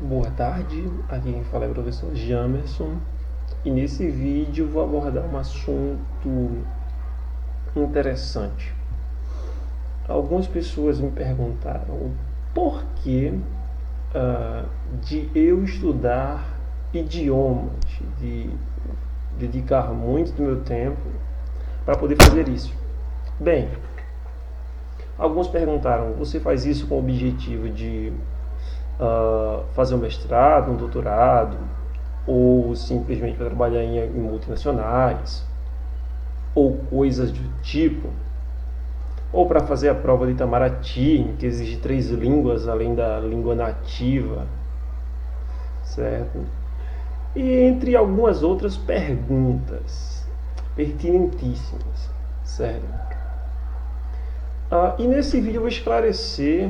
Boa tarde, aqui quem fala é o professor Jamerson e nesse vídeo vou abordar um assunto interessante. Algumas pessoas me perguntaram o porquê de eu estudar idiomas, de dedicar muito do meu tempo para poder fazer isso. Bem, alguns perguntaram, você faz isso com o objetivo de fazer um mestrado, um doutorado, ou simplesmente para trabalhar em multinacionais, ou coisas do tipo, ou para fazer a prova de Itamaraty, que exige 3 línguas além da língua nativa, certo? E entre algumas outras perguntas pertinentíssimas, certo? E nesse vídeo eu vou esclarecer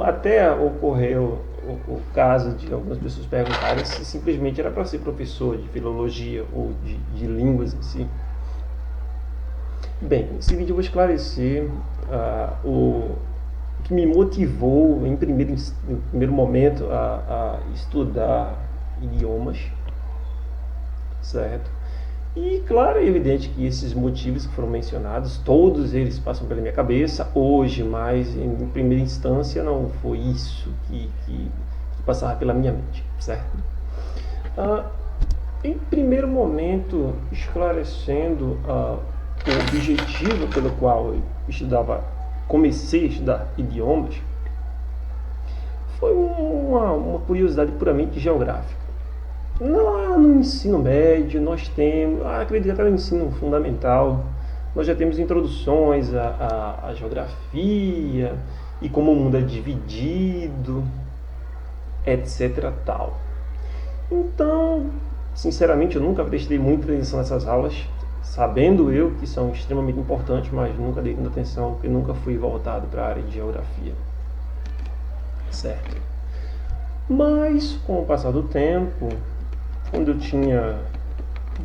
até ocorreu o caso de algumas pessoas perguntarem se simplesmente era para ser professor de filologia ou de línguas em si. Bem, nesse vídeo eu vou esclarecer o que me motivou em primeiro momento a estudar idiomas, certo? E claro, é evidente que esses motivos que foram mencionados, todos eles passam pela minha cabeça hoje, mas em primeira instância não foi isso que passava pela minha mente, certo? Em primeiro momento, esclarecendo o objetivo pelo qual eu comecei a estudar idiomas, foi uma curiosidade puramente geográfica. Lá no ensino médio, nós temos, acredito até no ensino fundamental, nós já temos introduções à geografia e como o mundo é dividido, etc. tal. Então, sinceramente, eu nunca prestei muita atenção nessas aulas, sabendo eu que são extremamente importantes, mas nunca dei muita atenção, porque nunca fui voltado para a área de geografia, certo? Mas, com o passar do tempo, quando eu tinha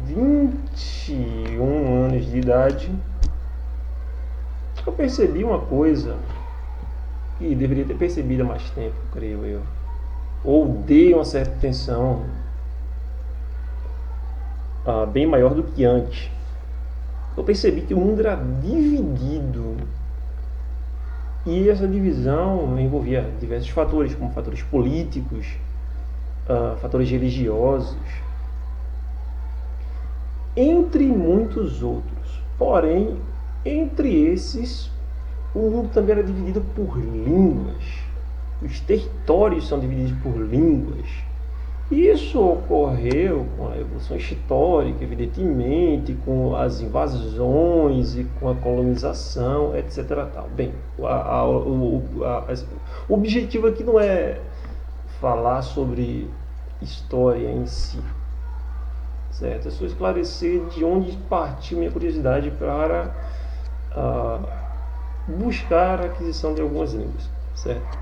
21 anos de idade, eu percebi uma coisa que deveria ter percebido há mais tempo, creio eu. Ou dei uma certa atenção bem maior do que antes. Eu percebi que o mundo era dividido. E essa divisão envolvia diversos fatores, como fatores políticos, fatores religiosos, entre muitos outros. Porém, entre esses, o mundo também era dividido por línguas. Os territórios são divididos por línguas. Isso ocorreu com a evolução histórica, evidentemente, com as invasões e com a colonização, etc. Tal. Bem, o objetivo aqui não é falar sobre história em si, certo? É só esclarecer de onde partiu minha curiosidade para buscar a aquisição de algumas línguas, certo?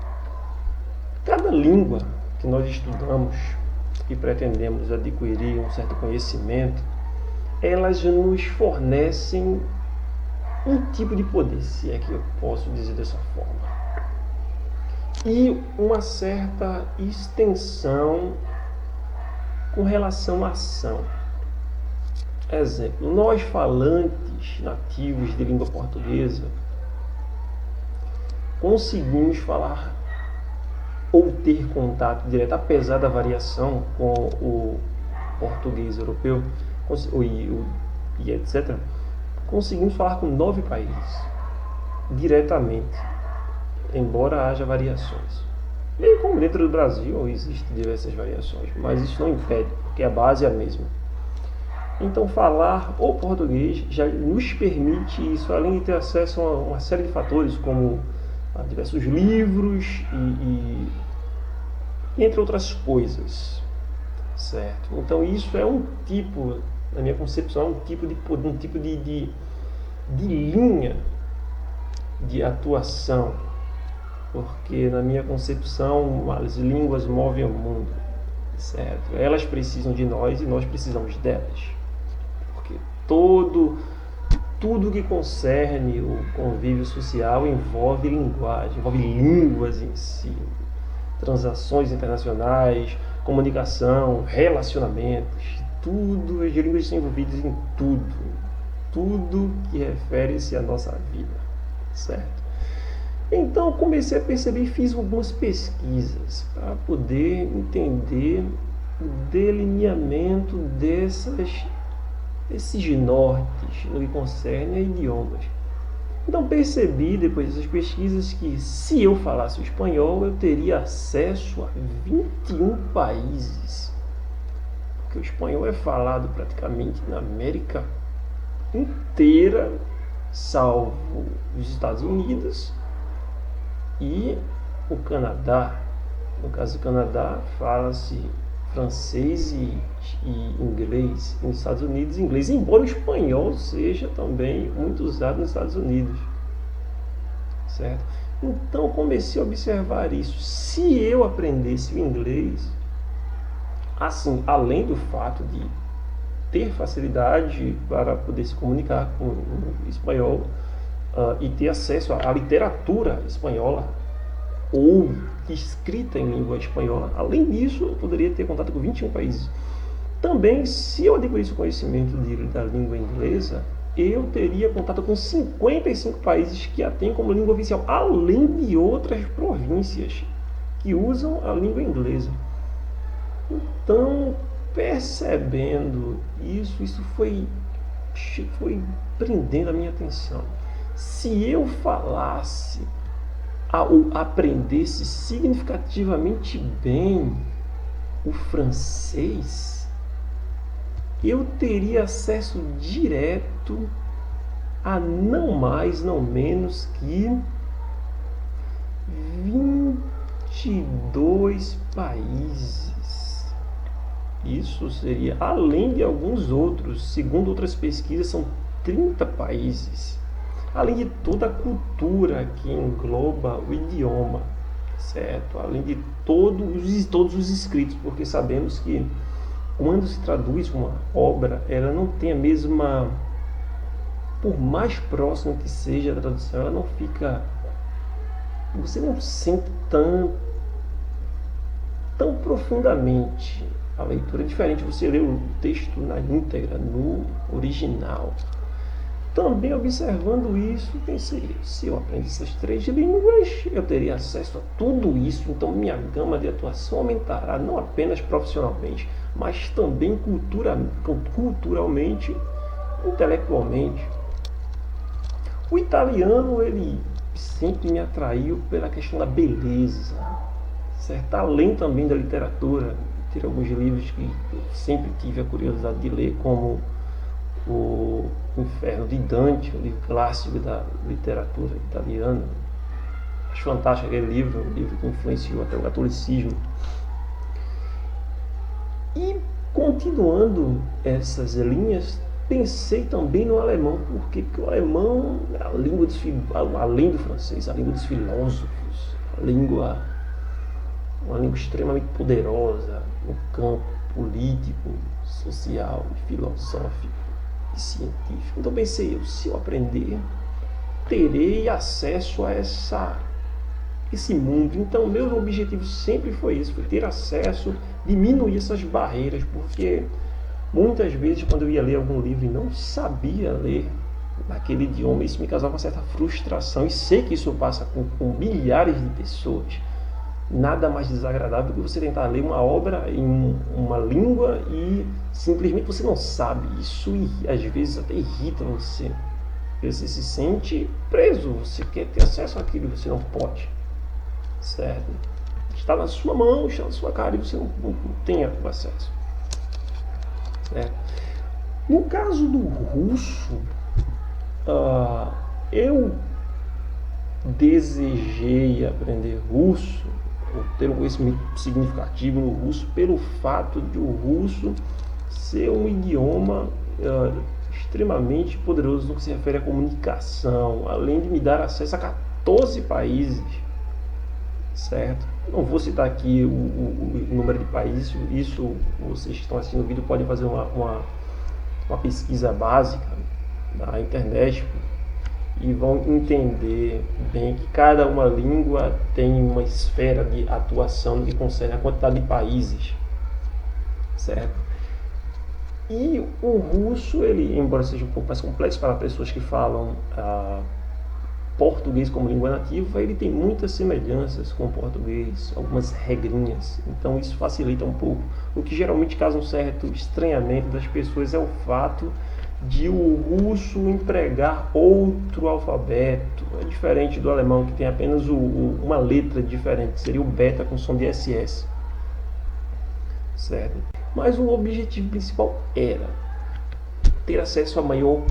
Cada língua que nós estudamos e pretendemos adquirir um certo conhecimento, elas nos fornecem um tipo de poder, se é que eu posso dizer dessa forma, e uma certa extensão com relação à ação. Exemplo, nós falantes nativos de língua portuguesa conseguimos falar ou ter contato direto, apesar da variação com o português europeu e etc., conseguimos falar com 9 países diretamente, embora haja variações. Bem como dentro do Brasil existem diversas variações, mas isso não impede, porque a base é a mesma. Então falar o português já nos permite isso, além de ter acesso a uma série de fatores, como diversos livros e entre outras coisas, certo? Então isso é um tipo, na minha concepção, um tipo de linha de atuação, porque na minha concepção as línguas movem o mundo, certo? Elas precisam de nós e nós precisamos delas, porque tudo que concerne o convívio social envolve linguagem, envolve línguas em si. transações internacionais, comunicação, relacionamentos, tudo, as línguas estão envolvidas em tudo que refere-se à nossa vida, certo? Então comecei a perceber e fiz algumas pesquisas para poder entender o delineamento desses nortes no que concerne a idiomas. Então percebi, depois dessas pesquisas, que se eu falasse o espanhol, eu teria acesso a 21 países. Porque o espanhol é falado praticamente na América inteira, salvo os Estados Unidos e o Canadá. No caso do Canadá, fala-se francês e inglês. Nos Estados Unidos, inglês, embora o espanhol seja também muito usado nos Estados Unidos, certo? Então comecei a observar isso. Se eu aprendesse o inglês, assim, além do fato de ter facilidade para poder se comunicar com o espanhol e ter acesso à literatura espanhola ou escrita em língua espanhola, além disso, eu poderia ter contato com 21 países. Também, se eu adquirisse o conhecimento da língua inglesa, eu teria contato com 55 países que a têm como língua oficial, além de outras províncias que usam a língua inglesa. Então, percebendo isso foi prendendo a minha atenção. Se eu falasse ou aprendesse significativamente bem o francês, eu teria acesso direto a não mais, não menos que 22 países. Isso seria além de alguns outros, segundo outras pesquisas, são 30 países. Além de toda a cultura que engloba o idioma, certo? Além de todos os escritos, porque sabemos que quando se traduz uma obra, ela não tem a mesma, por mais próximo que seja a tradução, ela não fica, você não sente tão profundamente a leitura. É diferente você ler o texto na íntegra, no original. Também observando isso, pensei, se eu aprender essas 3 línguas, eu teria acesso a tudo isso, então minha gama de atuação aumentará, não apenas profissionalmente, mas também culturalmente, intelectualmente. O italiano, ele sempre me atraiu pela questão da beleza, certo? Além também da literatura, ter alguns livros que eu sempre tive a curiosidade de ler, como O Inferno de Dante, um livro clássico da literatura italiana. Acho fantástico aquele livro, um livro que influenciou até o catolicismo. E continuando essas linhas, pensei também no alemão, porque o alemão é a língua além do francês, a língua dos filósofos, uma língua extremamente poderosa no campo político, social e filosófico e científico. Então pensei, se eu aprender, terei acesso a esse mundo. Então meu objetivo sempre foi isso, foi ter acesso, diminuir essas barreiras, porque muitas vezes quando eu ia ler algum livro e não sabia ler naquele idioma, isso me causava uma certa frustração, e sei que isso passa com milhares de pessoas. Nada mais desagradável do que você tentar ler uma obra em uma língua e simplesmente você não sabe. Isso às vezes até irrita você. Você se sente preso, você quer ter acesso àquilo e você não pode. Certo? Está na sua mão, está na sua cara e você não tem o acesso. Certo? No caso do russo, eu desejei aprender russo, ou ter um conhecimento significativo no russo, pelo fato de o russo ser um idioma extremamente poderoso no que se refere à comunicação, além de me dar acesso a 14 países, certo? Não vou citar aqui o número de países, isso vocês que estão assistindo o vídeo podem fazer uma pesquisa básica na internet e vão entender bem que cada uma língua tem uma esfera de atuação no que concerne a quantidade de países, certo? E o russo, ele, embora seja um pouco mais complexo para pessoas que falam português como língua nativa, ele tem muitas semelhanças com o português, algumas regrinhas, então isso facilita um pouco. O que geralmente causa um certo estranhamento das pessoas é o fato de o russo empregar outro alfabeto. É diferente do alemão, que tem apenas uma letra diferente, seria o beta com som de SS, certo? Mas o objetivo principal era ter acesso a maior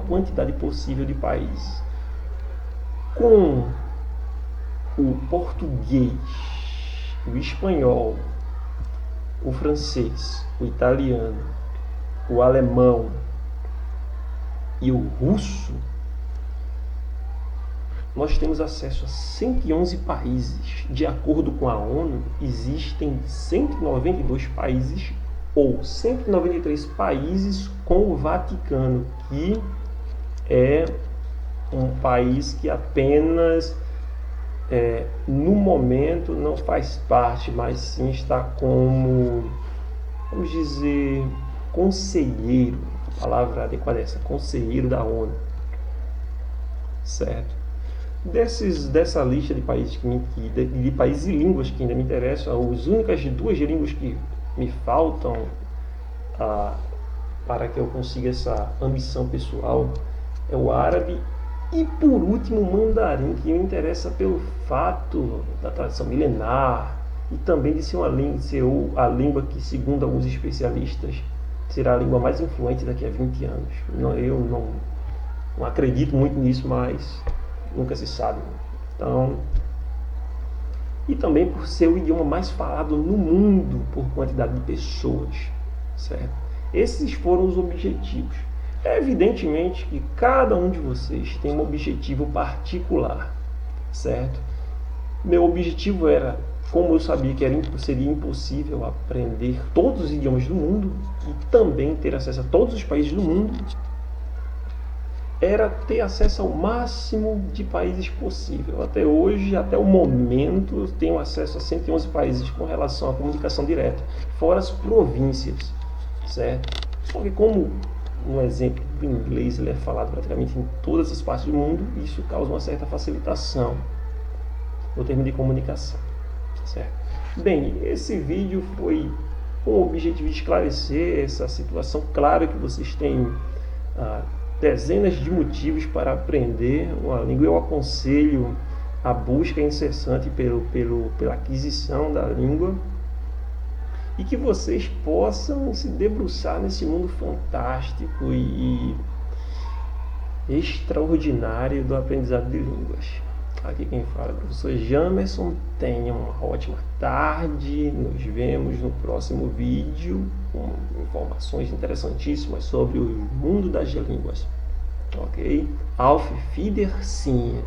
quantidade possível de países. Com o português, o espanhol, o francês, o italiano, o alemão e o russo, nós temos acesso a 111 países. De acordo com a ONU, existem 192 países ou 193 países com o Vaticano, que é um país que apenas no momento não faz parte, mas sim está como, vamos dizer, conselheiro, a palavra adequada é essa, conselheiro da ONU, certo? Dessa lista de países de países e línguas que ainda me interessam, as únicas duas línguas que me faltam para que eu consiga essa ambição pessoal é o árabe e, por último, o mandarim, que me interessa pelo fato da tradição milenar e também de ser a língua que, segundo alguns especialistas, será a língua mais influente daqui a 20 anos. Eu não acredito muito nisso, mas nunca se sabe. Então, e também por ser o idioma mais falado no mundo por quantidade de pessoas, certo? Esses foram os objetivos. Evidentemente que cada um de vocês tem um objetivo particular, certo? Meu objetivo era, como eu sabia que seria impossível aprender todos os idiomas do mundo e também ter acesso a todos os países do mundo, era ter acesso ao máximo de países possível. Até hoje, até o momento, eu tenho acesso a 111 países com relação à comunicação direta, fora as províncias, certo? Só que como, no exemplo do inglês, ele é falado praticamente em todas as partes do mundo, isso causa uma certa facilitação no termo de comunicação, certo? Bem, esse vídeo foi com o objetivo de esclarecer essa situação. Claro que vocês têm dezenas de motivos para aprender uma língua. Eu aconselho a busca incessante pela aquisição da língua e que vocês possam se debruçar nesse mundo fantástico e extraordinário do aprendizado de línguas. Aqui quem fala é o professor Jamerson. Tenha uma ótima tarde. Nos vemos no próximo vídeo com informações interessantíssimas sobre o mundo das línguas. Ok? Auf Wiedersehen.